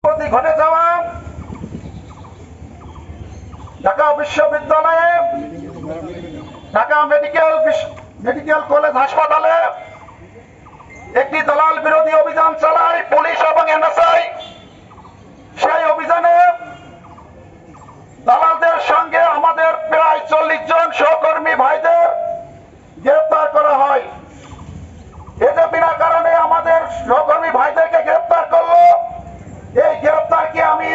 ঘটে যাওয়া ঢাকা বিশ্ববিদ্যালয়ে ঢাকা মেডিকেল কলেজ হাসপাতালে একটি দালাল বিরোধী অভিযান চালায় পুলিশ এবং এনএসআই। সেই অভিযানে দালালদের সঙ্গে আমাদের প্রায় 40 জন সহকর্মী ভাইদের গ্রেফতার করা হয়। এটা বিনা কারণে আমাদের সহকর্মী ভাইদেরকে গ্রেফতার করলো। এই গ্রেফতারকে আমি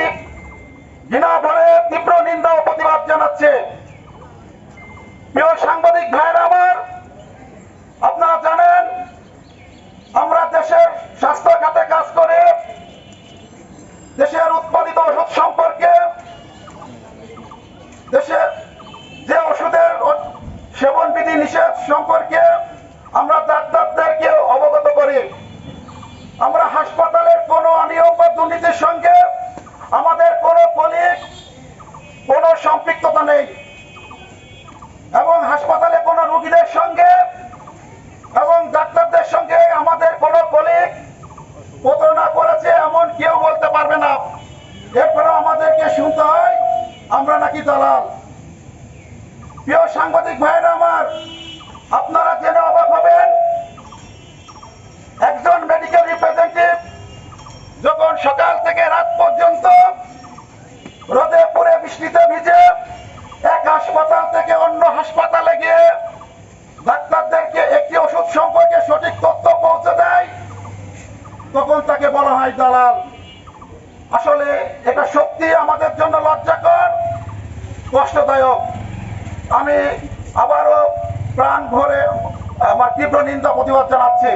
ঘৃণা ভরে তীব্র নিন্দা ও প্রতিবাদ জানাচ্ছি। প্রিয় সাংবাদিক ভাইরা আমার, আপনারা জানেন আমরা দেশের স্বাস্থ্য খাতে কাজ করে দেশের উৎপাদিত ওষুধ সম্পর্কে, দেশের যে ওষুধের সেবন বিধি নিষেধ সম্পর্কে আমরা ডাক্তারদেরকে অবগত করি। আমরা হাসপাতালের কোনো অনিয়ম বা দুর্নীতির সঙ্গে আমাদের কোনো কলিগ কোনো সম্পৃক্ততা নেই এবং হাসপাতালে কোনো রোগীদের সঙ্গে এবং ডাক্তারদের সঙ্গে আমাদের কোনো কলিগ প্রতারণা করেছে এমন কেউ বলতে পারবে না। এরপরে আমাদেরকে শুনতে হয় আমরা নাকি দালাল। প্রিয় সাংবাদিক ভাইরা আমার, আপনারা জেনে অবাক হবেন, একজন মেডিকেল রিপ্রেজেন্টেটিভ যখন সকাল থেকে রাত পর্যন্ত রোদে পুড়ে বৃষ্টিতে ভিজে এক হাসপাতাল থেকে অন্য হাসপাতালে গিয়ে ডাক্তারদেরকে একটি ওষুধ সম্পর্কে সঠিক তথ্য পৌঁছে দেয়, তখন তাকে বলা হয় দালাল। আসলে এটা সত্যি আমাদের জন্য লজ্জাকর, কষ্টদায়ক। আমি আবারও প্রাণ ভরে আমার তীব্র নিন্দা প্রতিবাদ জানাচ্ছি।